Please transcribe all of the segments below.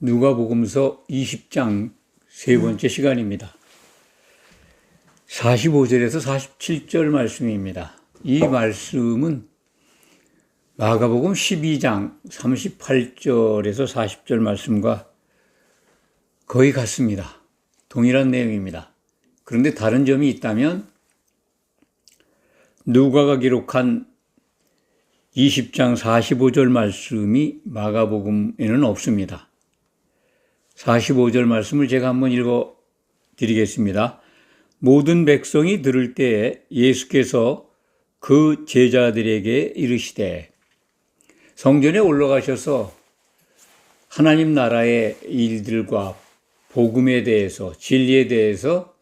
누가복음서 20장 세 번째 시간입니다. 45절에서 47절 말씀입니다. 이 말씀은 마가복음 12장 38절에서 40절 말씀과 거의 같습니다. 동일한 내용입니다. 그런데 다른 점이 있다면 누가가 기록한 20장 45절 말씀이 마가복음에는 없습니다. 45절 말씀을 제가 한번 읽어 드리겠습니다. 모든 백성이 들을 때에 예수께서 그 제자들에게 이르시되, 성전에 올라가셔서 하나님 나라의 일들과 복음에 대해서, 진리에 대해서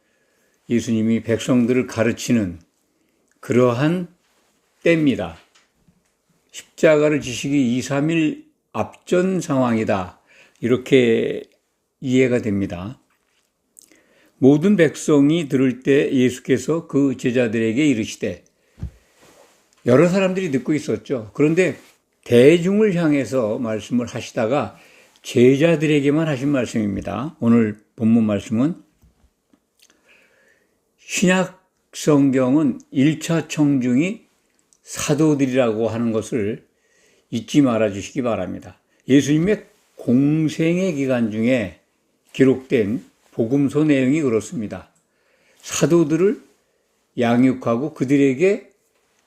예수님이 백성들을 가르치는 그러한 때입니다. 십자가를 지시기 2, 3일 앞전 상황이다. 이렇게 이해가 됩니다. 모든 백성이 들을 때 예수께서 그 제자들에게 이르시되, 여러 사람들이 듣고 있었죠. 그런데 대중을 향해서 말씀을 하시다가 제자들에게만 하신 말씀입니다. 오늘 본문 말씀은 신약 성경은 1차 청중이 사도들이라고 하는 것을 잊지 말아 주시기 바랍니다. 예수님의 공생의 기간 중에 기록된 복음서 내용이 그렇습니다. 사도들을 양육하고 그들에게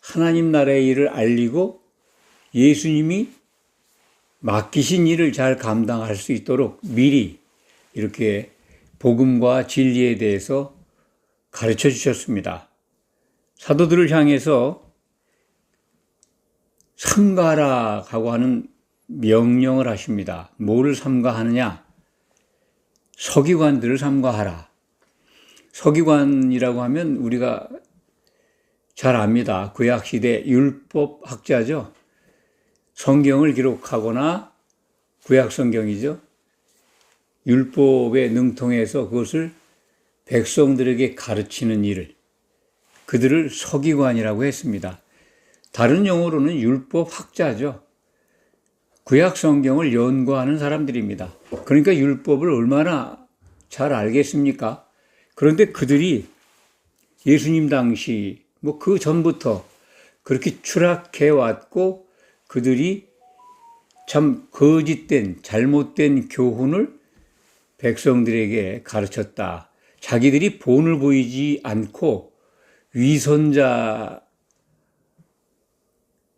하나님 나라의 일을 알리고 예수님이 맡기신 일을 잘 감당할 수 있도록 미리 이렇게 복음과 진리에 대해서 가르쳐 주셨습니다. 사도들을 향해서 삼가라고 하는 명령을 하십니다. 뭐를 삼가하느냐? 서기관들을 삼가하라. 서기관이라고 하면 우리가 잘 압니다. 구약시대 율법학자죠. 성경을 기록하거나 구약성경이죠. 율법에 능통해서 그것을 백성들에게 가르치는 일을, 그들을 서기관이라고 했습니다. 다른 용어로는 율법학자죠. 구약 성경을 연구하는 사람들입니다. 그러니까 율법을 얼마나 잘 알겠습니까? 그런데 그들이 예수님 당시 그 전부터 그렇게 추락해 왔고 그들이 참 거짓된 잘못된 교훈을 백성들에게 가르쳤다. 자기들이 본을 보이지 않고 위선자,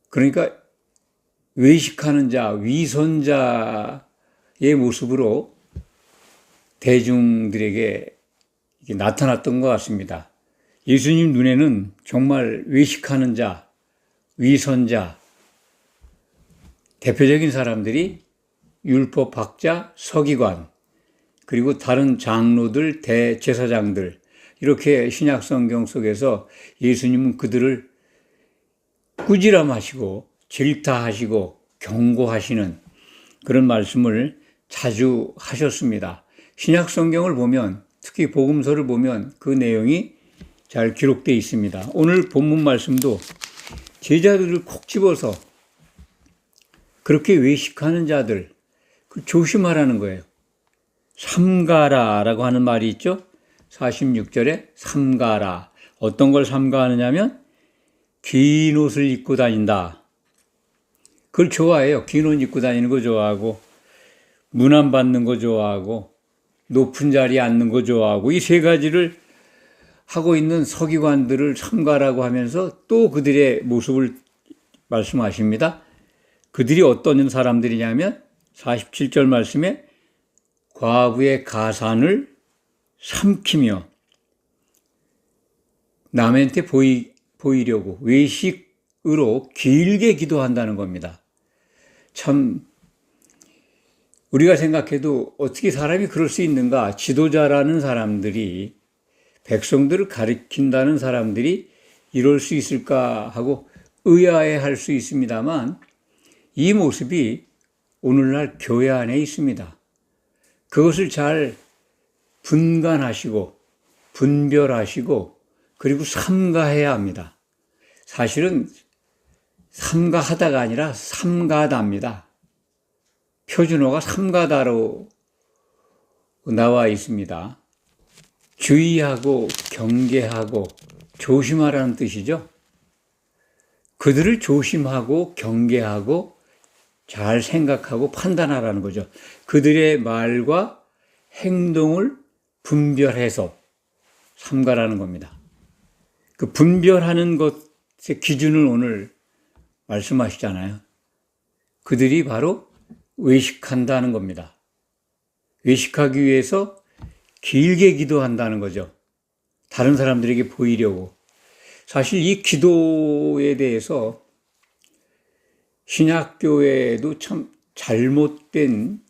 그러니까 외식하는 자, 위선자의 모습으로 대중들에게 나타났던 것 같습니다. 예수님 눈에는 정말 외식하는 자, 위선자, 대표적인 사람들이 율법학자, 서기관, 그리고 다른 장로들, 대제사장들, 이렇게 신약 성경 속에서 예수님은 그들을 꾸지람하시고 질타하시고 경고하시는 그런 말씀을 자주 하셨습니다. 신약 성경을 보면, 특히 복음서를 보면 그 내용이 잘 기록되어 있습니다. 오늘 본문 말씀도 제자들을 콕 집어서 그렇게 외식하는 자들 조심하라는 거예요. 삼가라라고 하는 말이 있죠. 46절에 삼가라. 어떤 걸 삼가하느냐면 긴 옷을 입고 다닌다. 그걸 좋아해요. 긴 옷 입고 다니는 거 좋아하고, 문안 받는 거 좋아하고, 높은 자리에 앉는 거 좋아하고, 이 세 가지를 하고 있는 서기관들을 삼가라고 하면서 또 그들의 모습을 말씀하십니다. 그들이 어떤 사람들이냐면 47절 말씀에 과부의 가산을 삼키며 남한테 보이려고 외식으로 길게 기도한다는 겁니다. 참 우리가 생각해도 어떻게 사람이 그럴 수 있는가? 지도자라는 사람들이, 백성들을 가리킨다는 사람들이 이럴 수 있을까 하고 의아해할 수 있습니다만, 이 모습이 오늘날 교회 안에 있습니다. 그것을 잘 분간하시고 분별하시고 그리고 삼가해야 합니다. 사실은 삼가하다가 아니라 삼가다입니다. 표준어가 삼가다로 나와 있습니다. 주의하고 경계하고 조심하라는 뜻이죠. 그들을 조심하고 경계하고 잘 생각하고 판단하라는 거죠. 그들의 말과 행동을 분별해서 삼가라는 겁니다. 그 분별하는 것의 기준을 오늘 말씀하시잖아요. 그들이 바로 외식한다는 겁니다. 외식하기 위해서 길게 기도한다는 거죠. 다른 사람들에게 보이려고. 사실 이 기도에 대해서 신약교회도 참 잘못된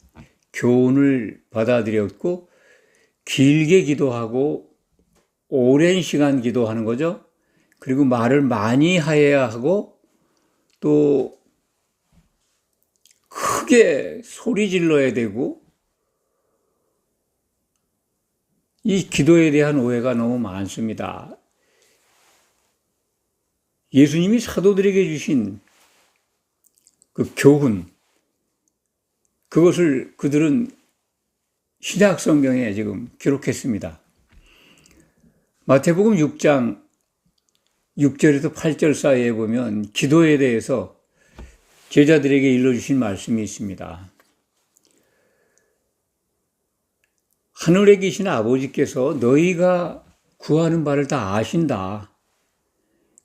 교훈을 받아들였고, 길게 기도하고 오랜 시간 기도하는 거죠. 그리고 말을 많이 해야 하고 또 크게 소리 질러야 되고, 이 기도에 대한 오해가 너무 많습니다. 예수님이 사도들에게 주신 그 교훈, 그것을 그들은 신약 성경에 지금 기록했습니다. 마태복음 6장 6절에서 8절 사이에 보면 기도에 대해서 제자들에게 일러주신 말씀이 있습니다. 하늘에 계신 아버지께서 너희가 구하는 바를 다 아신다.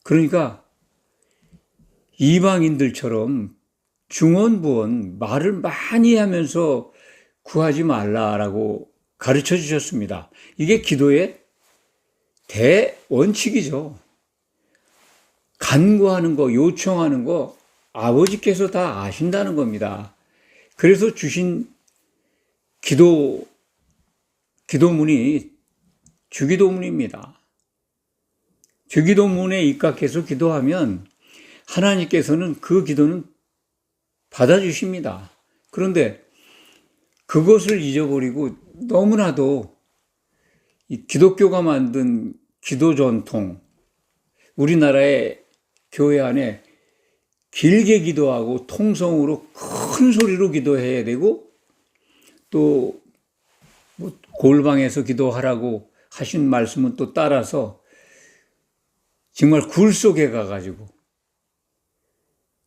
그러니까 이방인들처럼 중언부언 말을 많이 하면서 구하지 말라라고 가르쳐 주셨습니다. 이게 기도의 대원칙이죠. 간구하는 거, 요청하는 거 아버지께서 다 아신다는 겁니다. 그래서 주신 기도문이 주기도문입니다. 주기도문에 입각해서 기도하면 하나님께서는 그 기도는 받아주십니다. 그런데 그것을 잊어버리고 너무나도 이 기독교가 만든 기도 전통, 우리나라의 교회 안에 길게 기도하고 통성으로 큰 소리로 기도해야 되고, 또 뭐 골방에서 기도하라고 하신 말씀은 또 따라서 정말 굴 속에 가가지고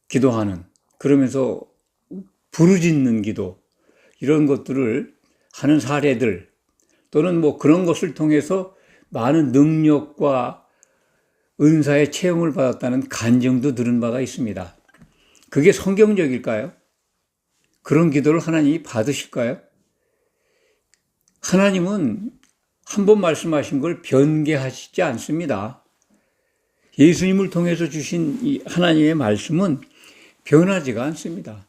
기도하는, 그러면서 부르짖는 기도, 이런 것들을 하는 사례들, 또는 뭐 그런 것을 통해서 많은 능력과 은사의 체험을 받았다는 간증도 들은 바가 있습니다. 그게 성경적일까요? 그런 기도를 하나님이 받으실까요? 하나님은 한 번 말씀하신 걸 변개하시지 않습니다. 예수님을 통해서 주신 이 하나님의 말씀은 변하지가 않습니다.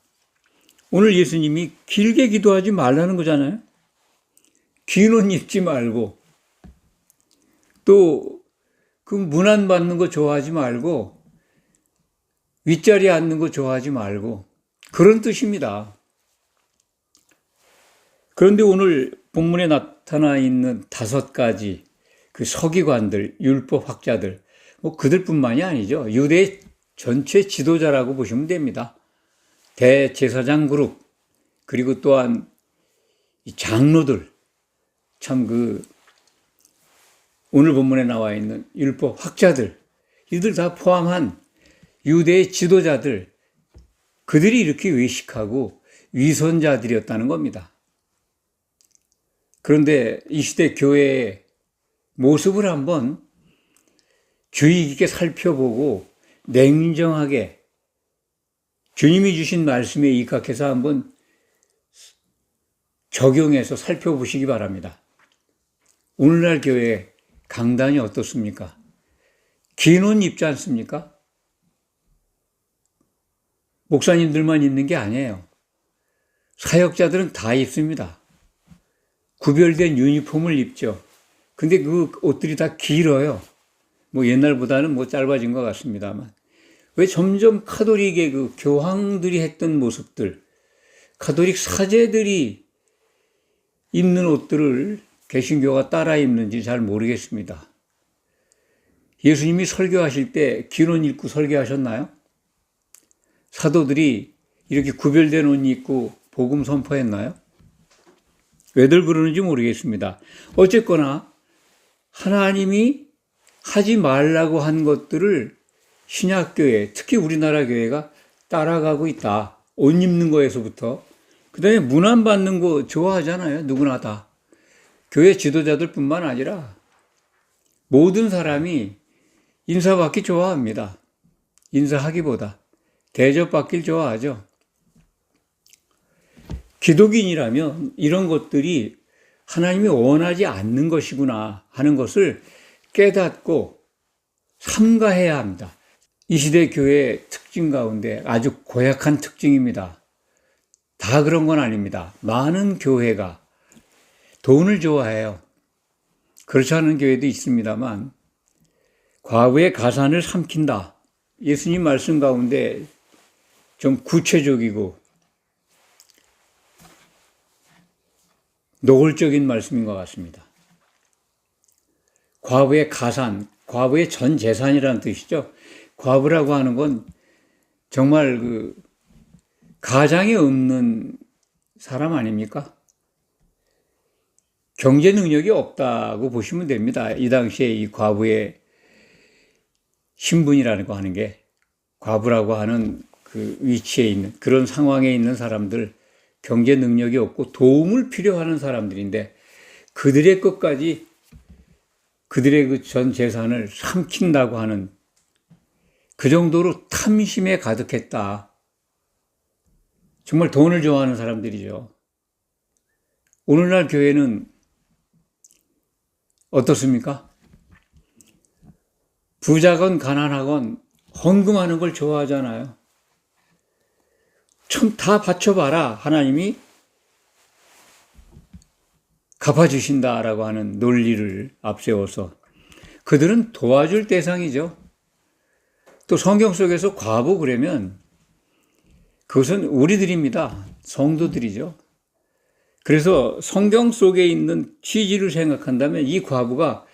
오늘 예수님이 길게 기도하지 말라는 거잖아요. 긴 옷 입지 말고, 또 그 문안 받는 거 좋아하지 말고, 윗자리에 앉는 거 좋아하지 말고, 그런 뜻입니다. 그런데 오늘 본문에 나타나 있는 5가지 그 서기관들, 율법학자들, 뭐 그들뿐만이 아니죠. 유대 전체 지도자라고 보시면 됩니다. 대제사장 그룹, 그리고 또한 이 장로들, 참 오늘 본문에 나와 있는 율법학자들, 이들 다 포함한 유대의 지도자들, 그들이 이렇게 외식하고 위선자들이었다는 겁니다. 그런데 이 시대 교회의 모습을 한번 주의 깊게 살펴보고 냉정하게 주님이 주신 말씀에 입각해서 한번 적용해서 살펴보시기 바랍니다. 오늘날 교회 강단이 어떻습니까? 긴 옷 입지 않습니까? 목사님들만 입는 게 아니에요. 사역자들은 다 입습니다. 구별된 유니폼을 입죠. 근데 그 옷들이 다 길어요. 뭐 옛날보다는 뭐 짧아진 것 같습니다만. 왜 점점 카톨릭의 그 교황들이 했던 모습들, 카톨릭 사제들이 입는 옷들을 개신교가 따라 입는지 잘 모르겠습니다. 예수님이 설교하실 때 긴 옷 입고 설교하셨나요? 사도들이 이렇게 구별된 옷 입고 복음 선포했나요? 왜들 그러는지 모르겠습니다. 어쨌거나 하나님이 하지 말라고 한 것들을 신약교회, 특히 우리나라 교회가 따라가고 있다. 옷 입는 거에서부터. 그 다음에 문안 받는 거 좋아하잖아요. 누구나 다. 교회 지도자들 뿐만 아니라 모든 사람이 인사받기 좋아합니다. 인사하기보다 대접받길 좋아하죠. 기독인이라면 이런 것들이 하나님이 원하지 않는 것이구나 하는 것을 깨닫고 삼가해야 합니다. 이 시대 교회의 특징 가운데 아주 고약한 특징입니다. 다 그런 건 아닙니다. 많은 교회가 돈을 좋아해요. 그렇지 않은 교회도 있습니다만 과부의 가산을 삼킨다. 예수님 말씀 가운데 좀 구체적이고 노골적인 말씀인 것 같습니다. 과부의 가산, 과부의 전 재산이라는 뜻이죠. 과부라고 하는 건 정말 가장이 없는 사람 아닙니까? 경제 능력이 없다고 보시면 됩니다. 이 당시에 이 과부의 신분이라는 거 하는 게 과부라고 하는 그 위치에 있는 그런 상황에 있는 사람들, 경제 능력이 없고 도움을 필요하는 사람들인데 그들의 것까지 그들의 그 전 재산을 삼킨다고 하는 그 정도로 탐심에 가득했다. 정말 돈을 좋아하는 사람들이죠. 오늘날 교회는 어떻습니까? 부자건 가난하건 헌금하는 걸 좋아하잖아요. 좀 다 바쳐봐라. 하나님이 갚아주신다라고 하는 논리를 앞세워서 그들은 도와줄 대상이죠. 또 성경 속에서 과부 그러면 그것은 우리들입니다. 성도들이죠. 그래서 성경 속에 있는 취지를 생각한다면 이 과부가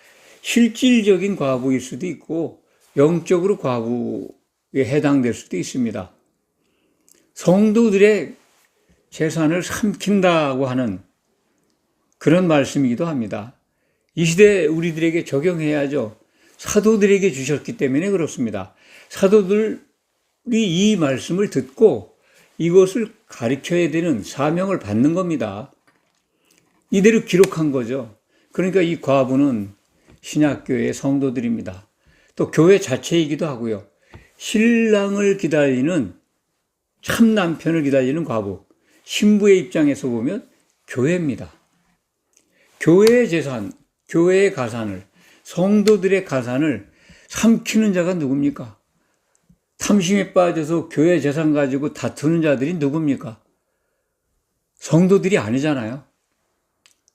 실질적인 과부일 수도 있고 영적으로 과부에 해당될 수도 있습니다. 성도들의 재산을 삼킨다고 하는 그런 말씀이기도 합니다. 이 시대에 우리들에게 적용해야죠. 사도들에게 주셨기 때문에 그렇습니다. 사도들이 이 말씀을 듣고 이것을 가르쳐야 되는 사명을 받는 겁니다. 이대로 기록한 거죠. 그러니까 이 과부는 신약교회의 성도들입니다. 또 교회 자체이기도 하고요. 신랑을 기다리는 참 남편을 기다리는 과부, 신부의 입장에서 보면 교회입니다. 교회의 재산, 교회의 가산을, 성도들의 가산을 삼키는 자가 누굽니까? 탐심에 빠져서 교회 재산 가지고 다투는 자들이 누굽니까? 성도들이 아니잖아요.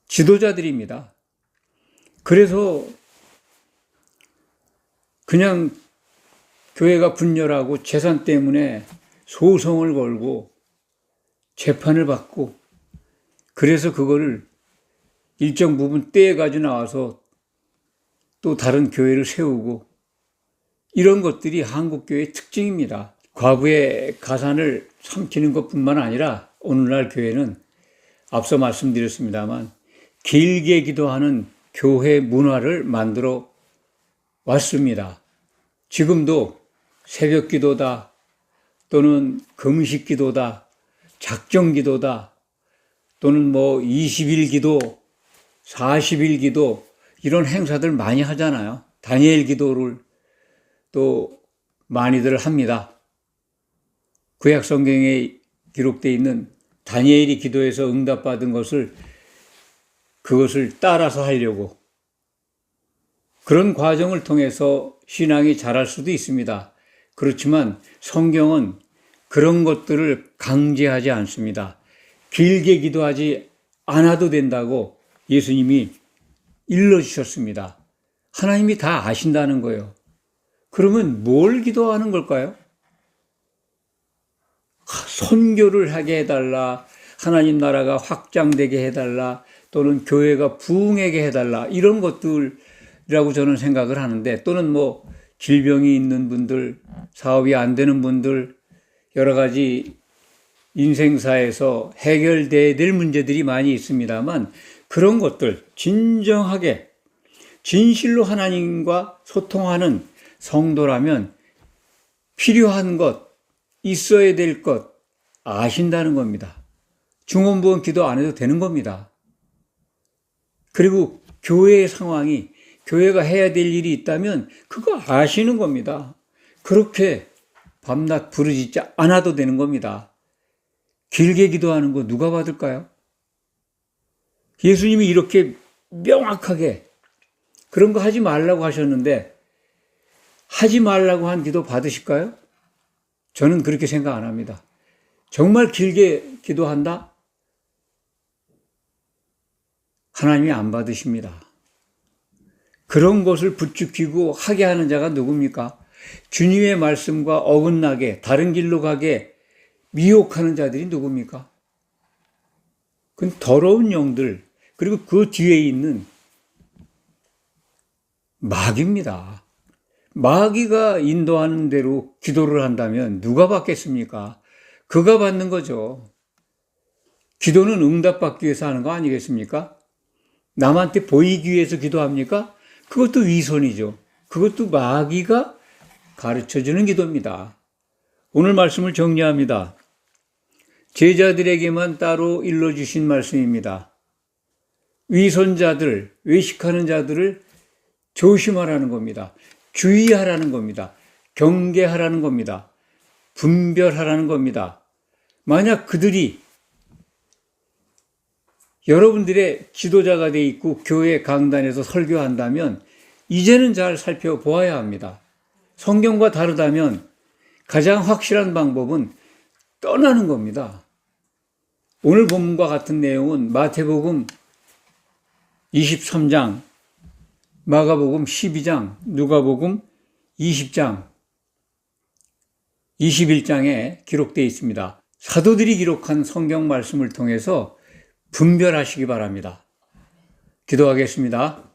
지도자들입니다. 그래서 그냥 교회가 분열하고 재산 때문에 소송을 걸고 재판을 받고 그래서 그거를 일정 부분 떼가지고 나와서 또 다른 교회를 세우고 이런 것들이 한국교회의 특징입니다. 과부의 가산을 삼키는 것뿐만 아니라 오늘날 교회는 앞서 말씀드렸습니다만 길게 기도하는 교회 문화를 만들어 왔습니다. 지금도 새벽 기도다 또는 금식 기도다 작정 기도다 또는 20일 기도 40일 기도 이런 행사들 많이 하잖아요. 다니엘 기도를 또 많이들 합니다. 구약 성경에 기록되어 있는 다니엘이 기도해서 응답받은 그것을 따라서 하려고 그런 과정을 통해서 신앙이 자랄 수도 있습니다. 그렇지만 성경은 그런 것들을 강제하지 않습니다. 길게 기도하지 않아도 된다고 예수님이 일러주셨습니다. 하나님이 다 아신다는 거예요. 그러면 뭘 기도하는 걸까요? 선교를 하게 해달라, 하나님 나라가 확장되게 해달라, 또는 교회가 부흥하게 해달라 이런 것들이라고 저는 생각을 하는데 또는 질병이 있는 분들, 사업이 안 되는 분들, 여러 가지 인생사에서 해결돼야 될 문제들이 많이 있습니다만 그런 것들 진정하게 진실로 하나님과 소통하는 성도라면 필요한 것, 있어야 될 것 아신다는 겁니다. 중언부언 기도 안 해도 되는 겁니다. 그리고 교회의 상황이 교회가 해야 될 일이 있다면 그거 아시는 겁니다. 그렇게 밤낮 부르짖지 않아도 되는 겁니다. 길게 기도하는 거 누가 받을까요? 예수님이 이렇게 명확하게 그런 거 하지 말라고 하셨는데 하지 말라고 한 기도 받으실까요? 저는 그렇게 생각 안 합니다. 정말 길게 기도한다? 하나님이 안 받으십니다. 그런 것을 부추기고 하게 하는 자가 누굽니까? 주님의 말씀과 어긋나게 다른 길로 가게 미혹하는 자들이 누굽니까? 그건 더러운 영들, 그리고 그 뒤에 있는 마귀입니다. 마귀가 인도하는 대로 기도를 한다면 누가 받겠습니까? 그가 받는 거죠. 기도는 응답받기 위해서 하는 거 아니겠습니까? 남한테 보이기 위해서 기도합니까? 그것도 위선이죠. 그것도 마귀가 가르쳐주는 기도입니다. 오늘 말씀을 정리합니다. 제자들에게만 따로 일러주신 말씀입니다. 위선자들, 외식하는 자들을 조심하라는 겁니다. 주의하라는 겁니다. 경계하라는 겁니다. 분별하라는 겁니다. 만약 그들이 여러분들의 지도자가 돼 있고 교회 강단에서 설교한다면 이제는 잘 살펴보아야 합니다. 성경과 다르다면 가장 확실한 방법은 떠나는 겁니다. 오늘 본문과 같은 내용은 마태복음 23장, 마가복음 12장, 누가복음 20장, 21장에 기록되어 있습니다. 사도들이 기록한 성경 말씀을 통해서 분별하시기 바랍니다. 기도하겠습니다.